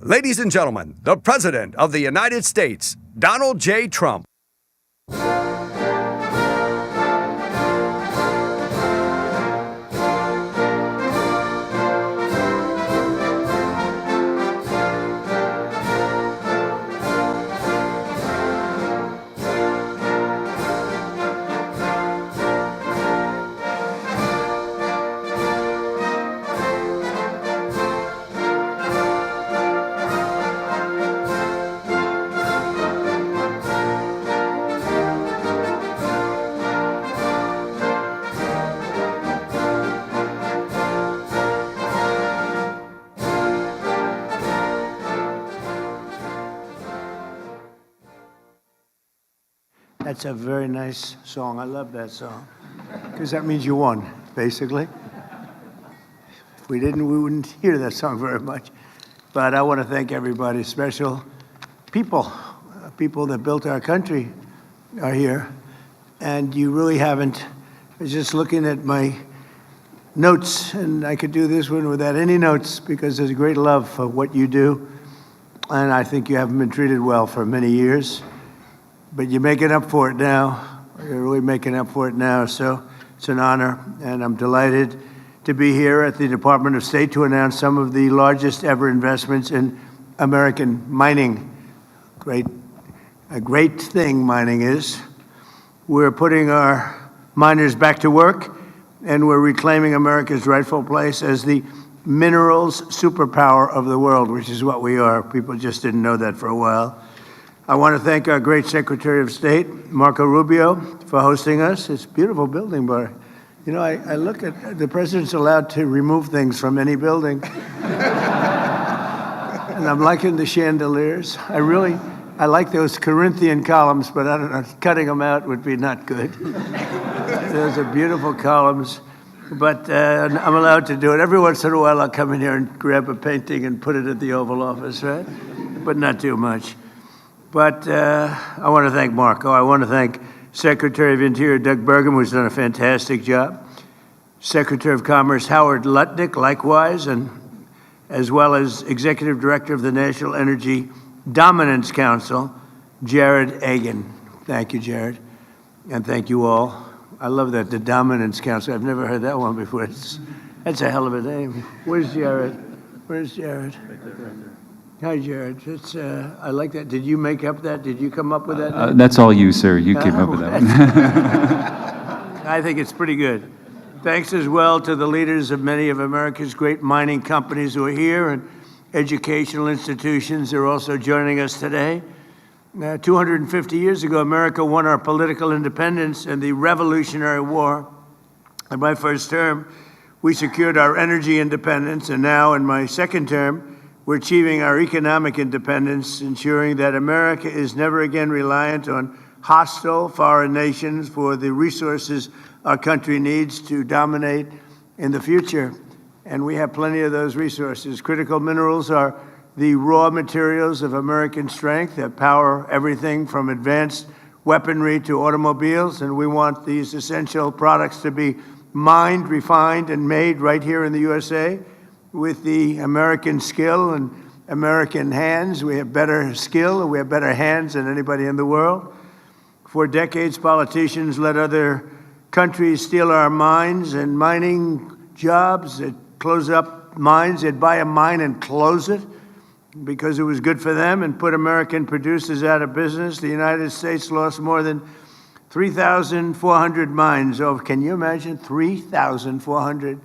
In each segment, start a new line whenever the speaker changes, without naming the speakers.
Ladies and gentlemen, the President of the United States, Donald J. Trump.
That's a very nice song. I love that song because that means you won, basically. If we didn't, we wouldn't hear that song very much. But I want to thank everybody, special people, people that built our country are here. And you really haven't. I was just looking at my notes, and I could do this one without any notes because there's a great love for what you do. And I think you haven't been treated well for many years. But you're making up for it now. You're really making up for it now. So it's an honor, and I'm delighted to be here at the Department of State to announce some of the largest ever investments in American mining. A great thing mining is. We're putting our miners back to work, and we're reclaiming America's rightful place as the minerals superpower of the world, which is what we are. People just didn't know that for a while. I want to thank our great Secretary of State, Marco Rubio, for hosting us. It's a beautiful building, but you know, I look at the president's allowed to remove things from any building. And I'm liking the chandeliers. I like those Corinthian columns, but I don't know, cutting them out would be not good. Those are beautiful columns, but I'm allowed to do it. Every once in a while, I'll come in here and grab a painting and put it at the Oval Office, right? But not too much. But I want to thank Marco. I want to thank Secretary of Interior Doug Burgum, who's done a fantastic job. Secretary of Commerce Howard Lutnick, likewise, and as well as Executive Director of the National Energy Dominance Council, Jared Agan. Thank you, Jared. And thank you all. I love that, the Dominance Council. I've never heard that one before. That's a hell of a name. Where's Jared? Where's Jared? Right there, right there. Hi, Jared. I like that. Did you make up that? Did you come up with that?
That's all you, sir. You came up with that one.
I think it's pretty good. Thanks as well to the leaders of many of America's great mining companies who are here and educational institutions are also joining us today. 250 years ago, America won our political independence in the Revolutionary War. In my first term, we secured our energy independence, and now in my second term, we're achieving our economic independence, ensuring that America is never again reliant on hostile foreign nations for the resources our country needs to dominate in the future. And we have plenty of those resources. Critical minerals are the raw materials of American strength that power everything from advanced weaponry to automobiles, and we want these essential products to be mined, refined, and made right here in the USA. With the American skill and American hands, we have better skill and we have better hands than anybody in the world. For decades, politicians let other countries steal our mines and mining jobs. They'd close up mines. They'd buy a mine and close it because it was good for them and put American producers out of business. The United States lost more than 3,400 mines. Oh, can you imagine? 3,400.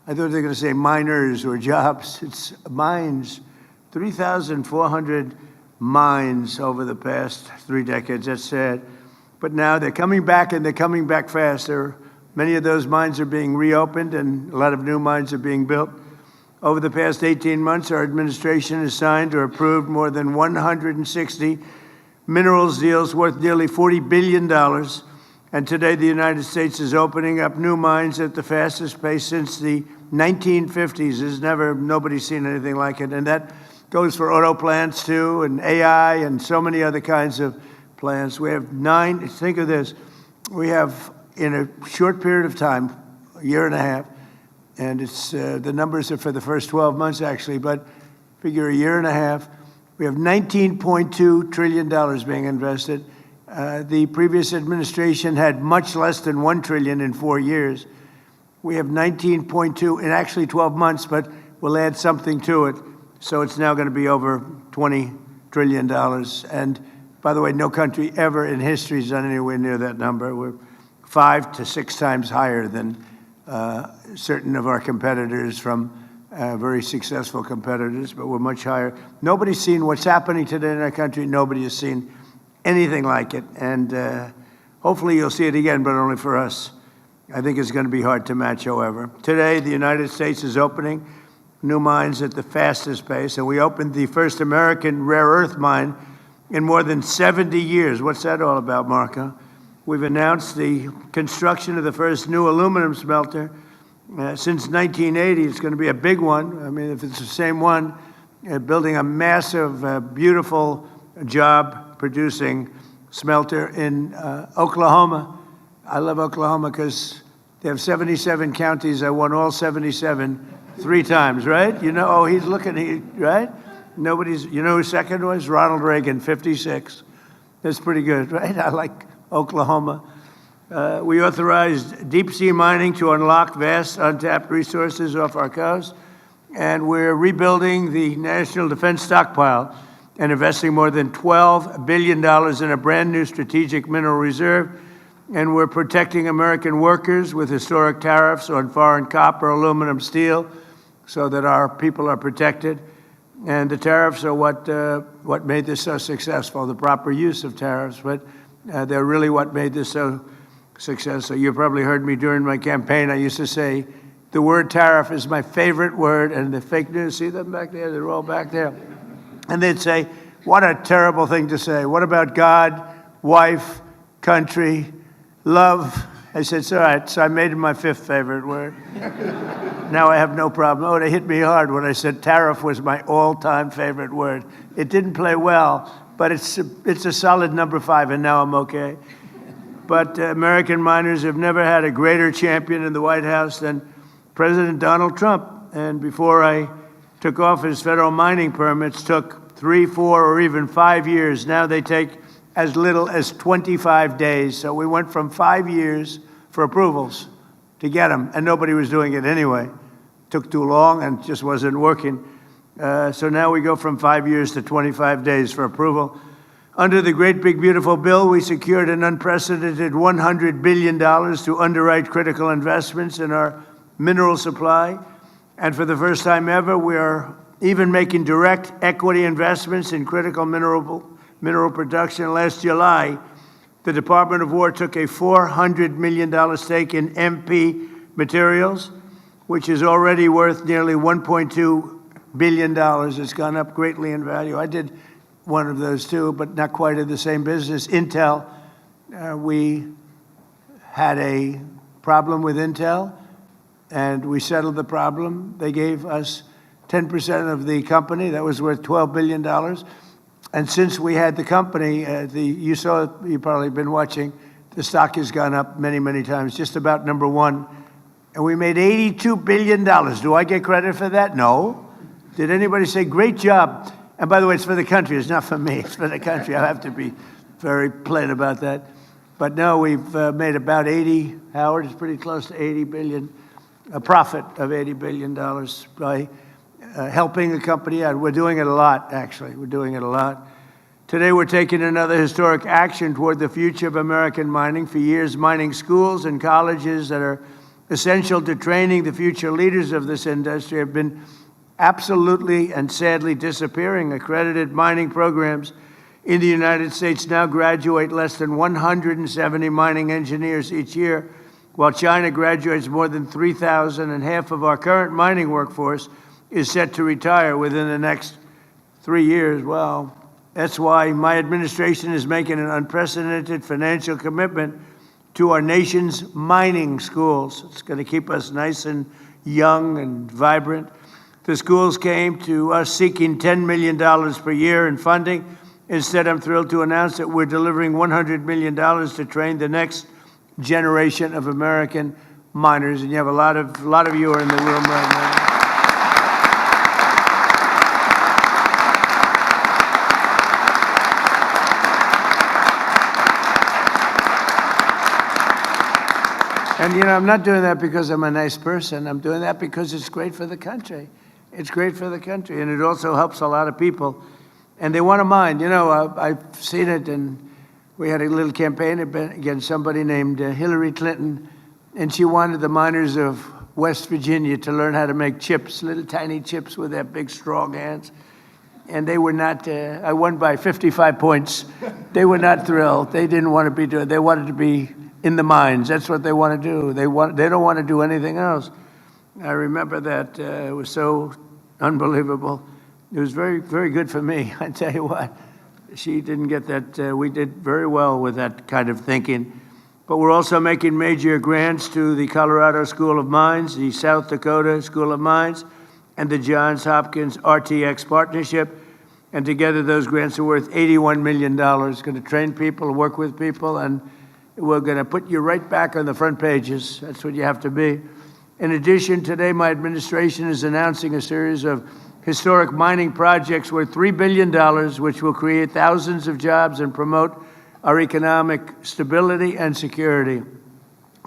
I thought they were going to say miners or jobs. It's mines. 3,400 mines over the past 3 decades. That's sad. But now they're coming back, and they're coming back faster. Many of those mines are being reopened, and a lot of new mines are being built. Over the past 18 months, our administration has signed or approved more than 160 minerals deals worth nearly $40 billion. And today, the United States is opening up new mines at the fastest pace since the 1950s. Nobody's seen anything like it. And that goes for auto plants too, and AI, and so many other kinds of plants. We have 9, think of this, we have in a short period of time, a year and a half, and it's the numbers are for the first 12 months actually, but figure a year and a half. We have $19.2 trillion being invested. The previous administration had much less than $1 trillion in 4 years. We have 19.2 in actually 12 months, but we'll add something to it. So it's now going to be over $20 trillion. And by the way, no country ever in history has done anywhere near that number. We're 5 to 6 times higher than certain of our competitors from very successful competitors, but we're much higher. Nobody's seen what's happening today in our country. Nobody has seen anything like it. And hopefully you'll see it again, but only for us. I think it's going to be hard to match, however. Today, the United States is opening new mines at the fastest pace, and we opened the first American rare earth mine in more than 70 years. What's that all about, Marco? We've announced the construction of the first new aluminum smelter. Since 1980, it's going to be a big one. I mean, if it's the same one, building a massive, beautiful job-producing smelter in Oklahoma. I love Oklahoma because they have 77 counties. I won all 77 3 times, right? You know, oh, he's looking, right? Nobody's, you know who second was? Ronald Reagan, 56. That's pretty good, right? I like Oklahoma. We authorized deep-sea mining to unlock vast untapped resources off our coast, and we're rebuilding the national defense stockpile and investing more than $12 billion in a brand-new strategic mineral reserve, and we're protecting American workers with historic tariffs on foreign copper, aluminum, steel, so that our people are protected. And the tariffs are what made this so successful, the proper use of tariffs, but they're really what made this so successful. You probably heard me during my campaign. I used to say, the word tariff is my favorite word, and the fake news, see them back there? They're all back there. And they'd say, what a terrible thing to say. What about God, wife, country, love? I said, it's all right. So I made it my 5th favorite word. Now I have no problem. Oh, they hit me hard when I said tariff was my all-time favorite word. It didn't play well, but it's a solid number 5, and now I'm okay. But American miners have never had a greater champion in the White House than President Donald Trump. And before I took office, federal mining permits took 3, 4, or even 5 years. Now they take as little as 25 days. So we went from 5 years for approvals to get them, and nobody was doing it anyway. Took too long and just wasn't working. So now we go from 5 years to 25 days for approval. Under the Great Big Beautiful Bill, we secured an unprecedented $100 billion to underwrite critical investments in our mineral supply. And for the first time ever, we are even making direct equity investments in critical mineral production. Last July, the Department of War took a $400 million stake in MP Materials, which is already worth nearly $1.2 billion. It's gone up greatly in value. I did one of those too, but not quite in the same business. Intel, we had a problem with Intel, and we settled the problem. They gave us 10% of the company. That was worth $12 billion. And since we had the company, you saw it, you've probably been watching, the stock has gone up many, many times, just about number 1. And we made $82 billion. Do I get credit for that? No. Did anybody say, great job? And by the way, it's for the country. It's not for me. It's for the country. I have to be very plain about that. But no, we've made about 80, Howard, it's pretty close to 80 billion, a profit of $80 billion by helping the company out. We're doing it a lot, actually. We're doing it a lot. Today, we're taking another historic action toward the future of American mining. For years, mining schools and colleges that are essential to training the future leaders of this industry have been absolutely and sadly disappearing. Accredited mining programs in the United States now graduate less than 170 mining engineers each year, while China graduates more than 3,000, and half of our current mining workforce is set to retire within the next 3 years. Well, that's why my administration is making an unprecedented financial commitment to our nation's mining schools. It's going to keep us nice and young and vibrant. The schools came to us seeking $10 million per year in funding. Instead, I'm thrilled to announce that we're delivering $100 million to train the next generation of American miners. And you have a lot of you are in the room right now. And, you know, I'm not doing that because I'm a nice person. I'm doing that because it's great for the country. It's great for the country, and it also helps a lot of people. And they want to mine. You know, I've seen it, and we had a little campaign against somebody named Hillary Clinton, and she wanted the miners of West Virginia to learn how to make chips, little tiny chips with their big, strong hands. And they were not, I won by 55 points. They were not thrilled. They didn't want to be doing, they wanted to be in the mines. That's what they want to do. They don't want to do anything else. I remember that. It was so unbelievable. It was very, very good for me. I tell you what, she didn't get that. We did very well with that kind of thinking. But we're also making major grants to the Colorado School of Mines, the South Dakota School of Mines, and the Johns Hopkins RTX partnership. And together those grants are worth $81 million. Going to train people, work with people, and we're going to put you right back on the front pages. That's what you have to be. In addition, today my administration is announcing a series of historic mining projects worth $3 billion, which will create thousands of jobs and promote our economic stability and security.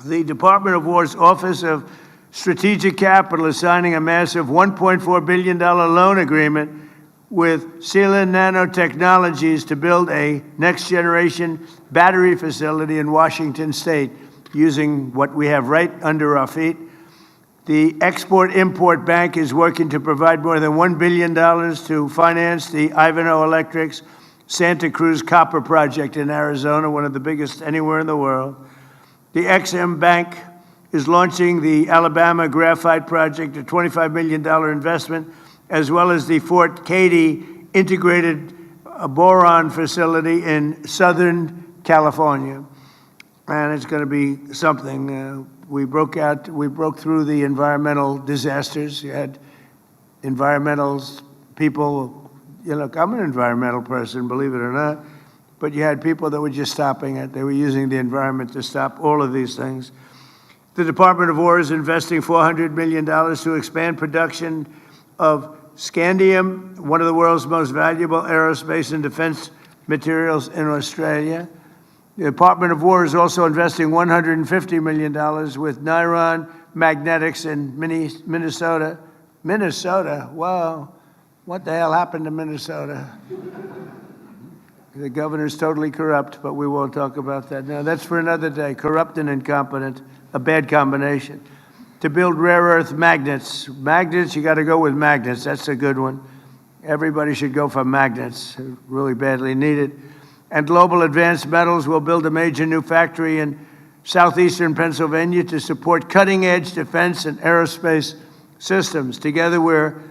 The Department of War's Office of Strategic Capital is signing a massive $1.4 billion loan agreement with Sealand Nanotechnologies to build a next-generation battery facility in Washington State using what we have right under our feet. The Export-Import Bank is working to provide more than $1 billion to finance the Ivanhoe Electric's Santa Cruz Copper Project in Arizona, one of the biggest anywhere in the world. The Ex-Im Bank is launching the Alabama Graphite Project, a $25 million investment, as well as the Fort Cady Integrated Boron Facility in Southern California. And it's going to be something. We broke through the environmental disasters. You had environmental people. You look, I'm an environmental person, believe it or not, but you had people that were just stopping it. They were using the environment to stop all of these things. The Department of War is investing $400 million to expand production of scandium, one of the world's most valuable aerospace and defense materials in Australia. The Department of War is also investing $150 million with Niron Magnetics in Minnesota. Minnesota, wow. What the hell happened to Minnesota? The governor's totally corrupt, but we won't talk about that now. That's for another day. Corrupt and incompetent, a bad combination. To build rare earth magnets. Magnets, you got to go with magnets. That's a good one. Everybody should go for magnets. Really badly needed. And Global Advanced Metals will build a major new factory in southeastern Pennsylvania to support cutting-edge defense and aerospace systems. Together, we're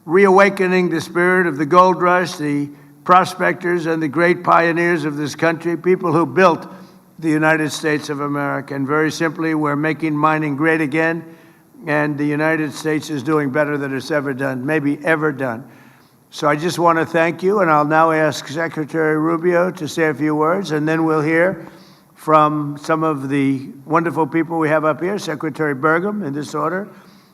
reawakening the spirit of the gold rush, the prospectors and the great pioneers of this country, people who built the United States of America. And very simply, we're making mining great again, and the United States is doing better than it's ever done, maybe ever done. So I just want to thank you, and I'll now ask Secretary Rubio to say a few words, and then we'll hear from some of the wonderful people we have up here, Secretary Burgum, in this order,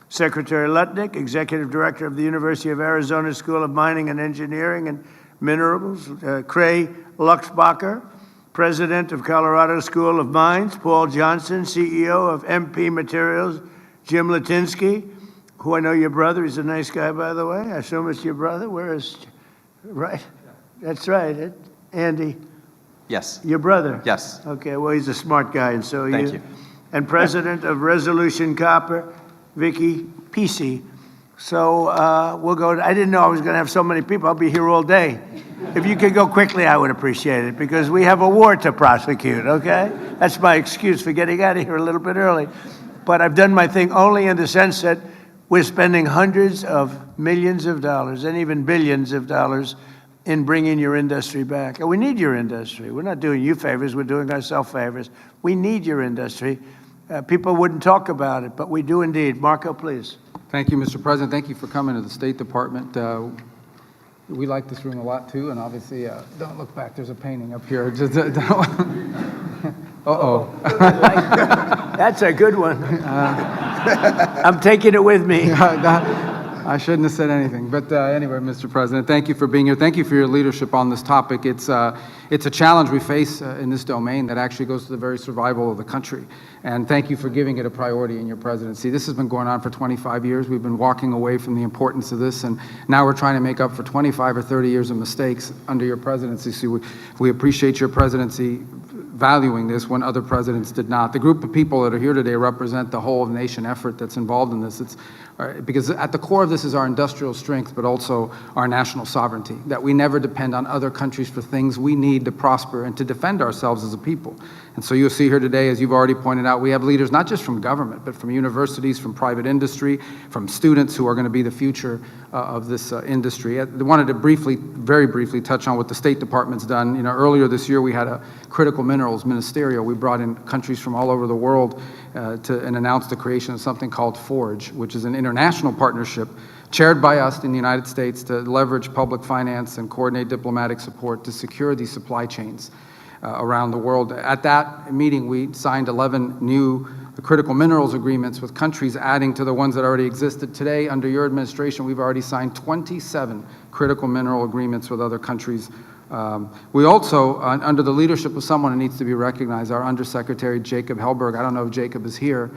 Secretary Lutnick, Executive Director of the University of Arizona School of Mining and Engineering and Minerals, Cray Luxbacher, President of Colorado School of Mines, Paul Johnson, CEO of MP Materials, Jim Latinsky, who I know your brother. He's a nice guy, by the way. I assume it's your brother. Where is, right? That's right, Andy.
Yes.
Your brother?
Yes.
Okay, well, he's a smart guy, and so
Thank you.
And President of Resolution Copper, Vicky Pesci. So we'll go. I didn't know I was going to have so many people. I'll be here all day. If you could go quickly, I would appreciate it, because we have a war to prosecute, okay? That's my excuse for getting out of here a little bit early. But I've done my thing only in the sense that we're spending hundreds of millions of dollars and even billions of dollars in bringing your industry back. And we need your industry. We're not doing you favors. We're doing ourselves favors. We need your industry. People wouldn't talk about it, but we do indeed. Marco, please.
Thank you, Mr. President. Thank you for coming to the State Department. We like this room a lot, too, and obviously, don't look back. There's a painting up here. Just, uh-oh.
That's a good one. I'm taking it with me.
I shouldn't have said anything. But anyway, Mr. President, thank you for being here. Thank you for your leadership on this topic. It's a challenge we face in this domain that actually goes to the very survival of the country. And thank you for giving it a priority in your presidency. This has been going on for 25 years. We've been walking away from the importance of this, and now we're trying to make up for 25 or 30 years of mistakes under your presidency. So we appreciate your presidency valuing this when other presidents did not. The group of people that are here today represent the whole nation effort that's involved in this. It's because at the core of this is our industrial strength, but also our national sovereignty, that we never depend on other countries for things we need to prosper and to defend ourselves as a people. And so you'll see here today, as you've already pointed out, we have leaders not just from government, but from universities, from private industry, from students who are going to be the future of this industry. I wanted to very briefly touch on what the State Department's done. You know, earlier this year we had a critical minerals ministerial. We brought in countries from all over the world and announced the creation of something called FORGE, which is an international partnership chaired by us in the United States to leverage public finance and coordinate diplomatic support to secure these supply chains around the world. At that meeting, we signed 11 new critical minerals agreements with countries adding to the ones that already existed. Today, under your administration, we've already signed 27 critical mineral agreements with other countries. We also, under the leadership of someone who needs to be recognized, our Undersecretary Jacob Hellberg. I don't know if Jacob is here,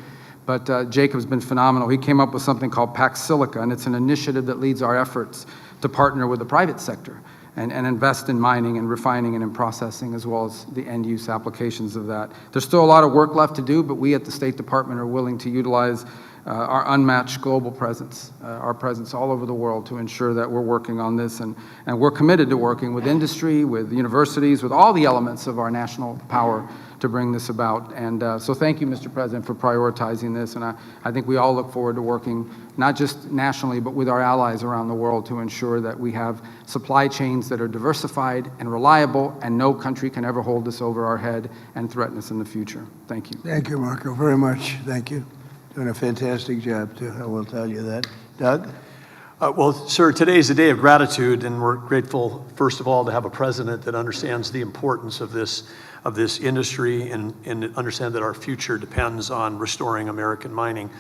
but Jacob's been phenomenal. He came up with something called Pax Silica, and it's an initiative that leads our efforts to partner with the private sector and invest in mining and refining and in processing, as well as the end-use applications of that. There's still a lot of work left to do, but we at the State Department are willing to utilize our unmatched global presence, our presence all over the world to ensure that we're working on this. And we're committed to working with industry, with universities, with all the elements of our national power to bring this about. And so thank you, Mr. President, for prioritizing this. And I think we all look forward to working not just nationally, but with our allies around the world to ensure that we have supply chains that are diversified and reliable, and no country can ever hold this over our head and threaten us in the future. Thank you.
Thank you, Marco, very much. Thank you. Doing a fantastic job, too. I will tell you that. Doug?
Well, sir, today is a day of gratitude, and we're grateful, first of all, to have a president that understands the importance of this industry and understand that our future depends on restoring American mining.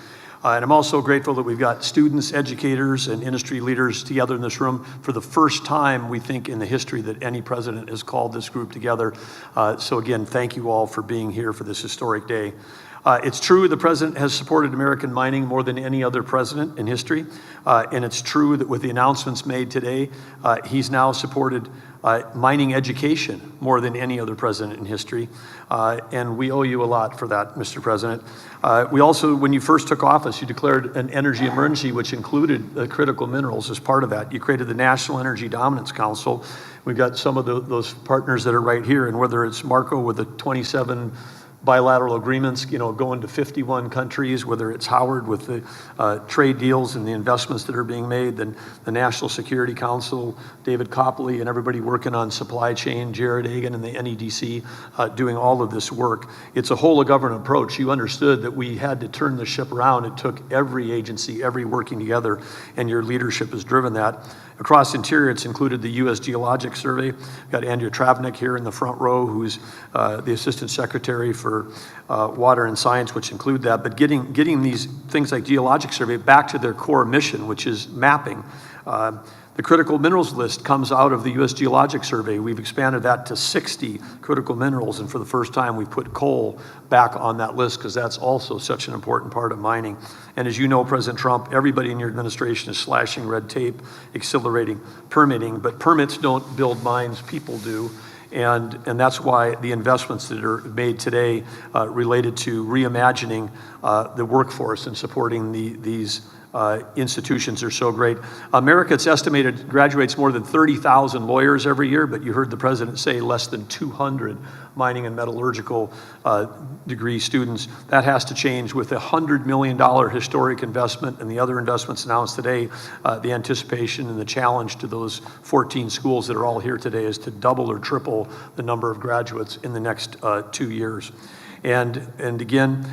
And I'm also grateful that we've got students, educators, and industry leaders together in this room for the first time, we think, in the history that any president has called this group together. So again, thank you all for being here for this historic day. It's true the president has supported American mining more than any other president in history. And it's true that with the announcements made today, he's now supported mining education more than any other president in history. And we owe you a lot for that, Mr. President. We also, when you first took office, you declared an energy emergency, which included critical minerals as part of that. You created the National Energy Dominance Council. We've got some of those partners that are right here, and whether it's Marco with the 27 bilateral agreements, going to 51 countries, whether it's Howard with the trade deals and the investments that are being made, then the National Security Council, David Copley and everybody working on supply chain, Jared Hagan and the NEDC doing all of this work. It's a whole of government approach. You understood that we had to turn the ship around. It took every agency, every working together, and your leadership has driven that. Across Interior, it's included the U.S. Geologic Survey. We've got Andrea Travnik here in the front row, who's the Assistant Secretary for Water and Science, which include that. But getting these things like Geologic Survey back to their core mission, which is mapping. The critical minerals list comes out of the U.S. Geologic Survey. We've expanded that to 60 critical minerals, and for the first time, we put coal back on that list because that's also such an important part of mining. And as you know, President Trump, everybody in your administration is slashing red tape, accelerating permitting, but permits don't build mines, people do. And that's why the investments that are made today related to reimagining the workforce and supporting these institutions are so great. America, it's estimated, graduates more than 30,000 lawyers every year, but you heard the president say less than 200 mining and metallurgical degree students. That has to change with a $100 million historic investment and the other investments announced today. The anticipation and the challenge to those 14 schools that are all here today is to double or triple the number of graduates in the next 2 years. And again,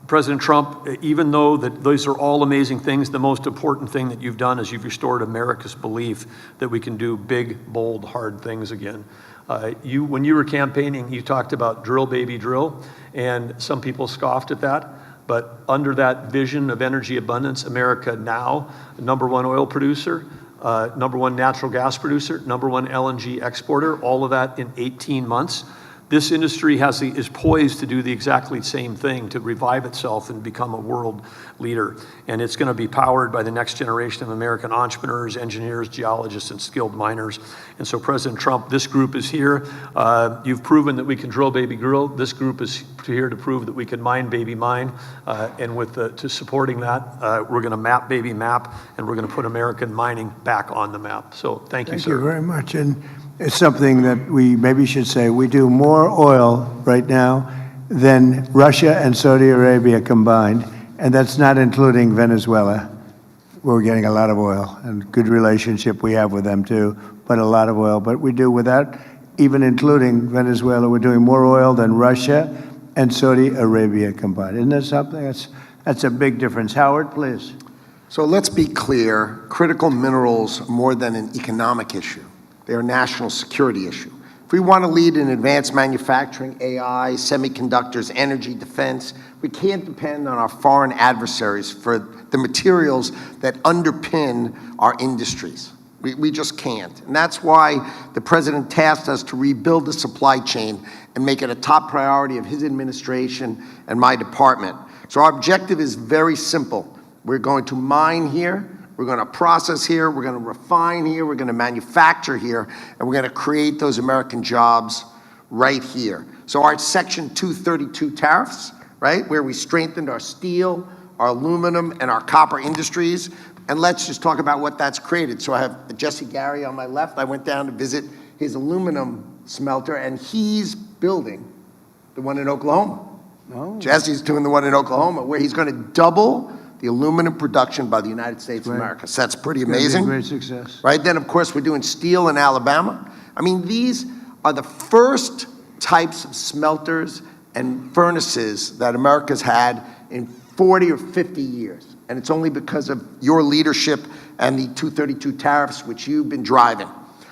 President Trump, even though that those are all amazing things, the most important thing that you've done is you've restored America's belief that we can do big, bold, hard things again. When you were campaigning, you talked about drill, baby, drill, and some people scoffed at that. But under that vision of energy abundance, America now, #1 oil producer, #1 natural gas producer, #1 LNG exporter, all of that in 18 months. This industry is poised to do the exactly same thing, to revive itself and become a world leader. And it's going to be powered by the next generation of American entrepreneurs, engineers, geologists, and skilled miners. And so President Trump, this group is here. You've proven that we can drill baby drill. This group is here to prove that we can mine baby mine. And to supporting that, we're going to map baby map, and we're going to put American mining back on the map. So thank you, sir.
Thank you very much. And it's something that we maybe should say. We do more oil right now than Russia and Saudi Arabia combined, and that's not including Venezuela. We're getting a lot of oil, and good relationship we have with them too, but a lot of oil. But we do, without even including Venezuela, we're doing more oil than Russia and Saudi Arabia combined. Isn't that something? That's a big difference. Howard, please.
So let's be clear, critical minerals are more than an economic issue. They're a national security issue. If we want to lead in advanced manufacturing, AI, semiconductors, energy, defense, we can't depend on our foreign adversaries for the materials that underpin our industries. We just can't. And that's why the president tasked us to rebuild the supply chain and make it a top priority of his administration and my department. So our objective is very simple. We're going to mine here, we're going to process here, we're going to refine here, we're going to manufacture here, and we're going to create those American jobs right here. So our Section 232 tariffs, right, where we strengthened our steel, our aluminum, and our copper industries, and let's just talk about what that's created. So I have Jesse Gary on my left. I went down to visit his aluminum smelter, and he's building the one in Oklahoma.
Oh.
Jesse's doing the one in Oklahoma, where he's going to double the aluminum production by the United States of America. So that's pretty amazing.
Great success.
Right, then of course we're doing steel in Alabama. I mean, these are the first types of smelters and furnaces that America's had in 40 or 50 years. And it's only because of your leadership and the 232 tariffs, which you've been driving.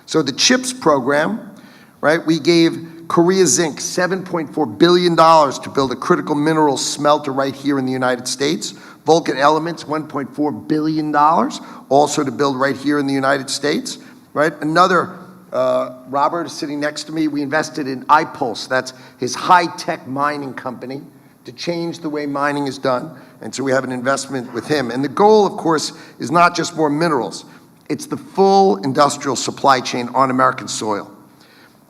So the CHIPS program, right, we gave Korea Zinc $7.4 billion to build a critical mineral smelter right here in the United States. Vulcan Elements, $1.4 billion, also to build right here in the United States, right? Another, Robert is sitting next to me, we invested in iPulse, that's his high-tech mining company, to change the way mining is done, and so we have an investment with him. And the goal, of course, is not just more minerals, it's the full industrial supply chain on American soil.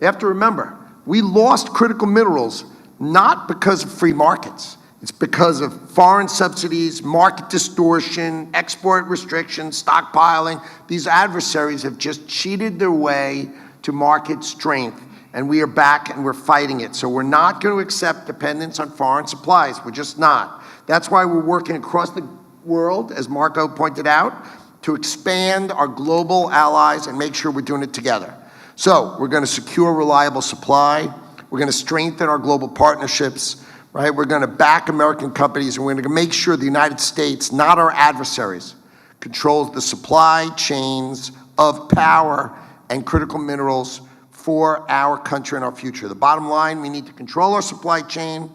You have to remember, we lost critical minerals not because of free markets. It's because of foreign subsidies, market distortion, export restrictions, stockpiling. These adversaries have just cheated their way to market strength, and we are back and we're fighting it. So we're not going to accept dependence on foreign supplies. We're just not. That's why we're working across the world, as Marco pointed out, to expand our global allies and make sure we're doing it together. So we're going to secure reliable supply. We're going to strengthen our global partnerships. Right? We're going to back American companies, and we're going to make sure the United States, not our adversaries, controls the supply chains of power and critical minerals for our country and our future. The bottom line, we need to control our supply chain,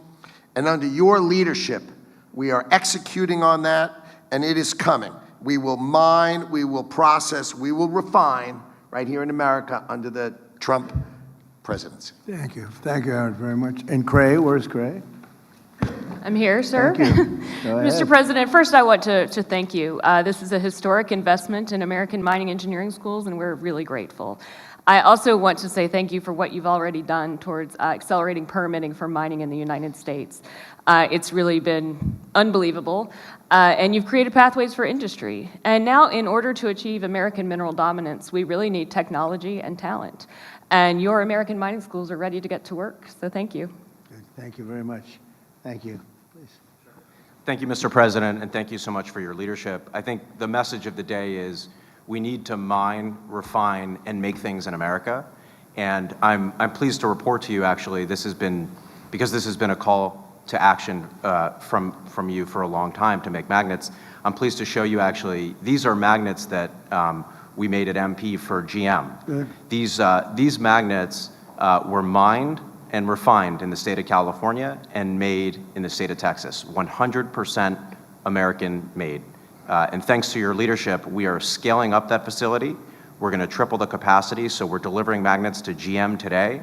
and under your leadership, we are executing on that, and it is coming. We will mine, we will process, we will refine right here in America under the Trump presidency.
Thank you. Thank you, Howard, very much. And Cray, where's Cray?
I'm here, sir.
Thank you. Go ahead.
Mr. President, first I want to thank you. This is a historic investment in American mining engineering schools, and we're really grateful. I also want to say thank you for what you've already done towards accelerating permitting for mining in the United States. It's really been unbelievable, and you've created pathways for industry. And now, in order to achieve American mineral dominance, we really need technology and talent. And your American mining schools are ready to get to work, so thank you.
Good. Thank you very much. Thank you. Please.
Thank you, Mr. President, and thank you so much for your leadership. I think the message of the day is we need to mine, refine, and make things in America. And I'm pleased to report to you, actually, because this has been a call to action from you for a long time to make magnets. I'm pleased to show you, actually, these are magnets that we made at MP for GM.
Good.
These magnets were mined and refined in the state of California and made in the state of Texas, 100% American made. And thanks to your leadership, we are scaling up that facility. We're going to triple the capacity, so we're delivering magnets to GM today.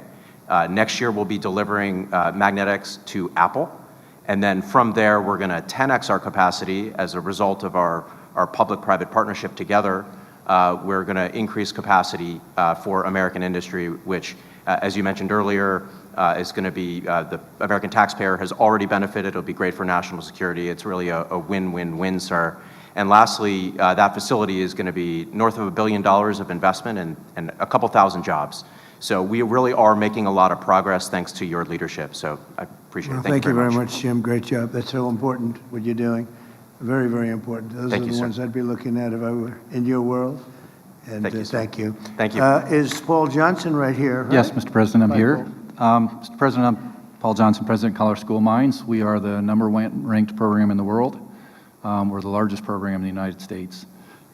Next year, we'll be delivering magnetics to Apple. And then from there, we're going to 10x our capacity as a result of our public-private partnership together. We're going to increase capacity for American industry, which, as you mentioned earlier, is going to be, the American taxpayer has already benefited. It'll be great for national security. It's really a win-win-win, sir. And lastly, that facility is going to be north of $1 billion of investment and a couple thousand jobs. So we really are making a lot of progress thanks to your leadership. So I appreciate it.
Thank you very much, Jim. Great job. That's so important, what you're doing. Very, very important. Those are the ones I'd be looking at if I were in your world. And thank you.
Thank you.
Is Paul Johnson right here? Right?
Yes, Mr. President, I'm here. Mr. President, I'm Paul Johnson, President of Colorado School of Mines. We are the #1 ranked program in the world. We're the largest program in the United States.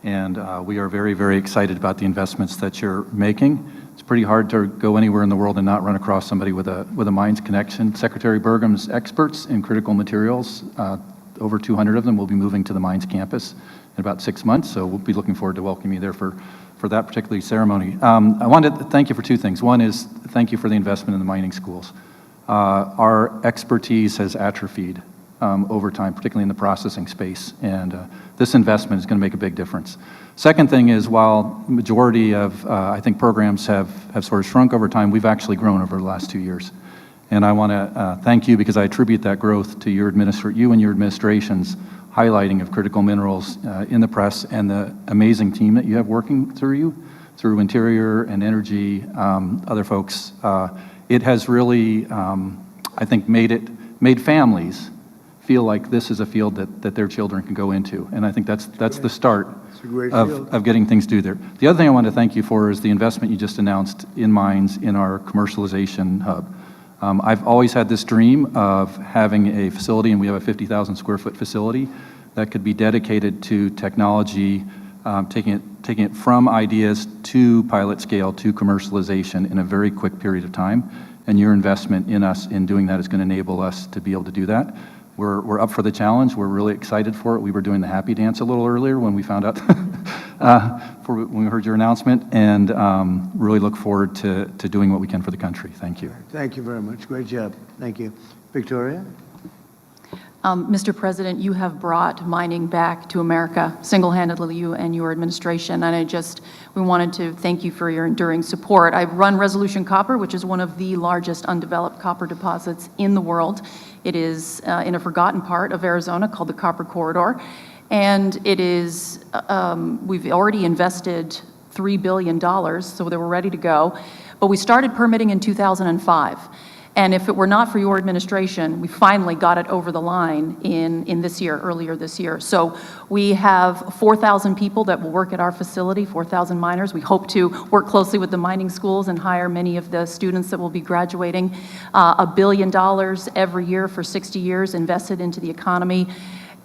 And we are very, very excited about the investments that you're making. It's pretty hard to go anywhere in the world and not run across somebody with a mines connection. Secretary Burgum's experts in critical materials, over 200 of them will be moving to the mines campus in about 6 months, so we'll be looking forward to welcoming you there for that particular ceremony. I wanted to thank you for two things. One is thank you for the investment in the mining schools. Our expertise has atrophied over time, particularly in the processing space, and this investment is going to make a big difference. Second thing is, while the majority of, I think, programs have sort of shrunk over time, we've actually grown over the last 2 years. And I want to thank you because I attribute that growth to you and your administration's highlighting of critical minerals in the press and the amazing team that you have working through Interior and Energy, other folks. It has really, I think, made families feel like this is a field that their children can go into. And I think that's the start of getting things to there. The other thing I want to thank you for is the investment you just announced in mines in our commercialization hub. I've always had this dream of having a facility, and we have a 50,000 square foot facility that could be dedicated to technology, taking it from ideas to pilot scale to commercialization in a very quick period of time. And your investment in us in doing that is going to enable us to be able to do that. We're up for the challenge. We're really excited for it. We were doing the happy dance a little earlier when we found out, when we heard your announcement, and really look forward to doing what we can for the country. Thank you.
Thank you very much. Great job. Thank you. Victoria?
Mr. President, you have brought mining back to America, single-handedly, you and your administration, and we wanted to thank you for your enduring support. I run Resolution Copper, which is one of the largest undeveloped copper deposits in the world. It is in a forgotten part of Arizona called the Copper Corridor, and it is, we've already invested $3 billion, so they were ready to go, but we started permitting in 2005. And if it were not for your administration, we finally got it over the line earlier this year. So we have 4,000 people that will work at our facility, 4,000 miners. We hope to work closely with the mining schools and hire many of the students that will be graduating. $1 billion every year for 60 years invested into the economy.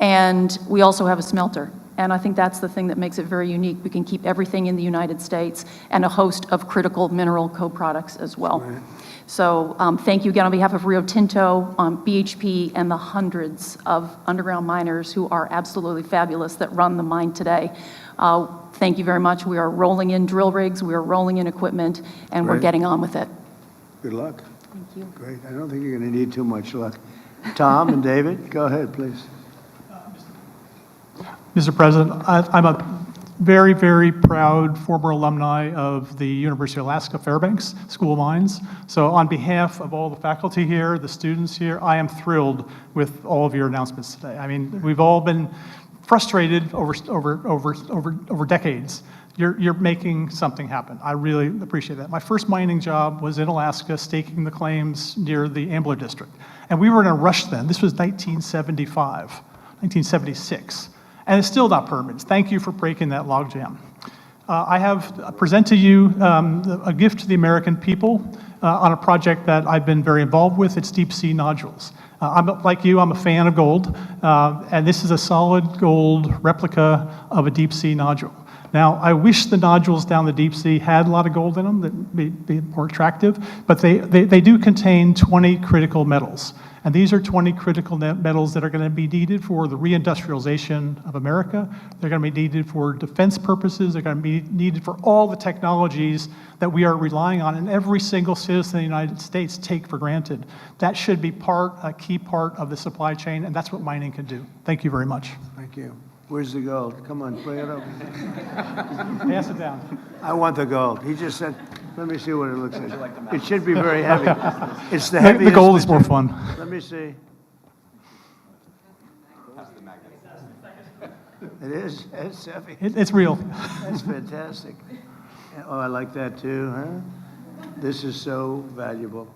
And we also have a smelter. And I think that's the thing that makes it very unique. We can keep everything in the United States and a host of critical mineral co-products as well. Right. So thank you again on behalf of Rio Tinto, BHP, and the hundreds of underground miners who are absolutely fabulous that run the mine today. Thank you very much. We are rolling in drill rigs, we are rolling in equipment, and we're getting on with it.
Good luck.
Thank you.
Great. I don't think you're going to need too much luck. Tom and David, go ahead, please.
Mr. President, I'm a very, very proud former alumni of the University of Alaska Fairbanks School of Mines. So on behalf of all the faculty here, the students here, I am thrilled with all of your announcements today. I mean, we've all been frustrated over decades. You're making something happen. I really appreciate that. My first mining job was in Alaska, staking the claims near the Ambler District. And we were in a rush then. This was 1975, 1976. And it's still not permitted. Thank you for breaking that logjam. I have present to you a gift to the American people on a project that I've been very involved with. It's deep sea nodules. Like you, I'm a fan of gold, and this is a solid gold replica of a deep sea nodule. Now, I wish the nodules down the deep sea had a lot of gold in them that would be more attractive, but they do contain 20 critical metals. And these are 20 critical metals that are going to be needed for the reindustrialization of America. They're going to be needed for defense purposes. They're going to be needed for all the technologies that we are relying on, and every single citizen of the United States take for granted. That should be a key part of the supply chain, and that's what mining can do. Thank you very much.
Thank you. Where's the gold? Come on, bring it up.
Pass it down.
I want the gold. He just said, let me see what it looks like. It should be very heavy. It's the heaviest.
The gold is more fun.
Let me see. It is? It's heavy.
It's real.
That's fantastic. Oh, I like that too, huh? This is so valuable.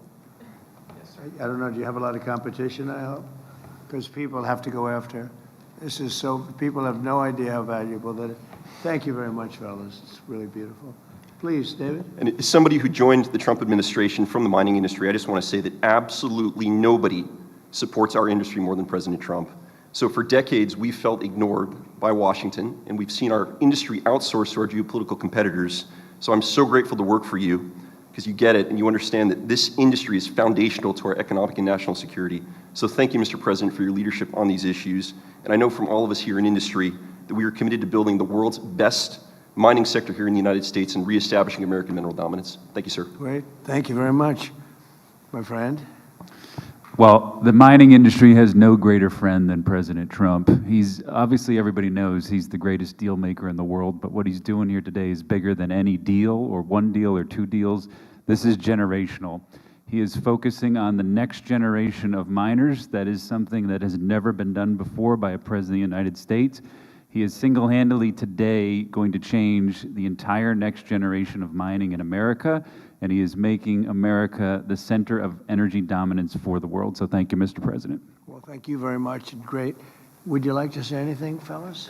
I don't know, do you have a lot of competition, I hope? Because people have to go after. This is so, people have no idea how valuable that is. Thank you very much, fellas. It's really beautiful. Please, David.
And as somebody who joined the Trump administration from the mining industry, I just want to say that absolutely nobody supports our industry more than President Trump. So for decades, we've felt ignored by Washington, and we've seen our industry outsourced to our geopolitical competitors. So I'm so grateful to work for you, because you get it and you understand that this industry is foundational to our economic and national security. So thank you, Mr. President, for your leadership on these issues. And I know from all of us here in industry that we are committed to building the world's best mining sector here in the United States and reestablishing American mineral dominance. Thank you, sir.
Great. Thank you very much, my friend.
Well, the mining industry has no greater friend than President Trump. He's, obviously everybody knows he's the greatest deal maker in the world, but what he's doing here today is bigger than any deal or one deal or two deals. This is generational. He is focusing on the next generation of miners. That is something that has never been done before by a president of the United States. He is single-handedly today going to change the entire next generation of mining in America, and he is making America the center of energy dominance for the world. So thank you, Mr. President.
Well, thank you very much, and great. Would you like to say anything, fellas?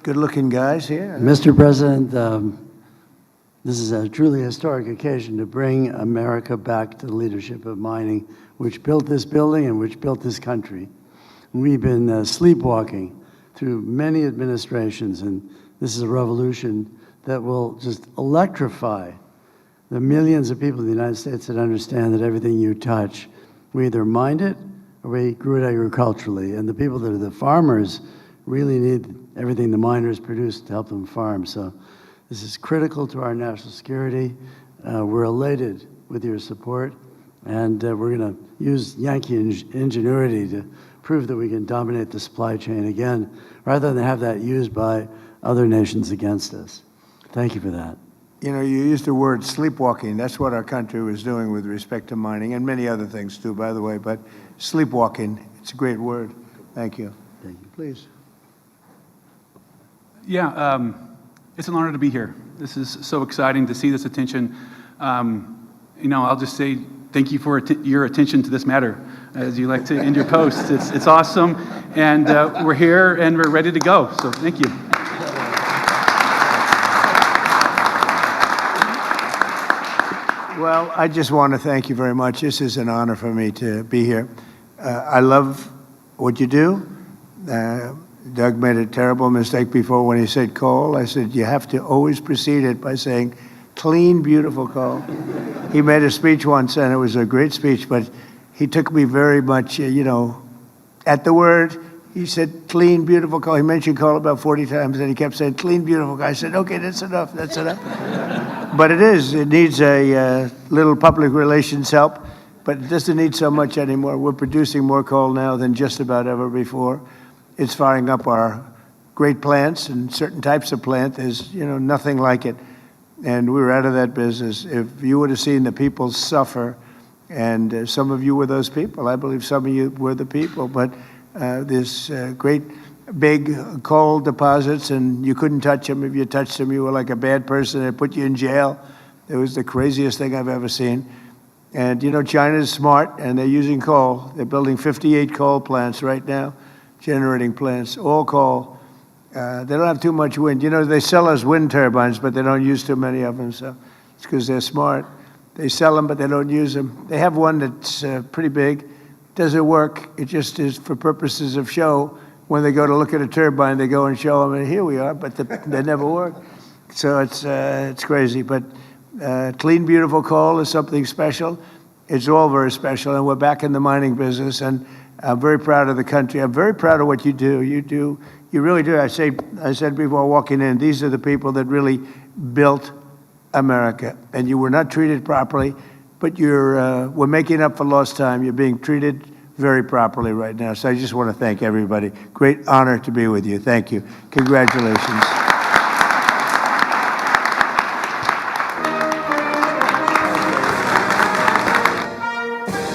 Good-looking guys here.
Mr. President, this is a truly historic occasion to bring America back to the leadership of mining, which built this building and which built this country. We've been sleepwalking through many administrations, and this is a revolution that will just electrify the millions of people in the United States that understand that everything you touch, we either mined it or we grew it agriculturally. And the people that are the farmers really need everything the miners produce to help them farm. So this is critical to our national security. We're elated with your support, and we're going to use Yankee ingenuity to prove that we can dominate the supply chain again, rather than have that used by other nations against us. Thank you for that.
You know, you used the word sleepwalking. That's what our country was doing with respect to mining, and many other things too, by the way, but sleepwalking, it's a great word. Thank you.
Thank you.
Please.
Yeah, it's an honor to be here. This is so exciting to see this attention. You know, I'll just say thank you for your attention to this matter, as you like to end your posts. It's awesome, and we're here and we're ready to go, so thank you.
Well, I just want to thank you very much. This is an honor for me to be here. I love what you do. Doug made a terrible mistake before when he said coal. I said, you have to always precede it by saying, clean, beautiful coal. He made a speech once, and it was a great speech, but he took me very much, you know, at the word. He said, clean, beautiful coal. He mentioned coal about 40 times, and he kept saying, clean, beautiful coal. I said, okay, that's enough, that's enough. But it needs a little public relations help, but it doesn't need so much anymore. We're producing more coal now than just about ever before. It's firing up our great plants, and certain types of plant. There's, you know, nothing like it. And we're out of that business. If you would have seen the people suffer, and some of you were those people, I believe some of you were the people, but this great big coal deposits, and you couldn't touch them. If you touched them, you were like a bad person. They put you in jail. It was the craziest thing I've ever seen. And you know, China's smart, and they're using coal. They're building 58 coal plants right now, generating plants, all coal. They don't have too much wind. You know, they sell us wind turbines, but they don't use too many of them, so it's because they're smart. They sell them, but they don't use them. They have one that's pretty big. Does it work? It just is for purposes of show. when they go to look at a turbine, they go and show them, and here we are, but they never work. So it's crazy. But clean, beautiful coal is something special. It's all very special, and we're back in the mining business, and I'm very proud of the country. I'm very proud of what you do. You really do. I said before walking in, these are the people that really built America, and you were not treated properly, but we're making up for lost time. You're being treated very properly right now. So I just want to thank everybody. Great honor to be with you. Thank you. Congratulations.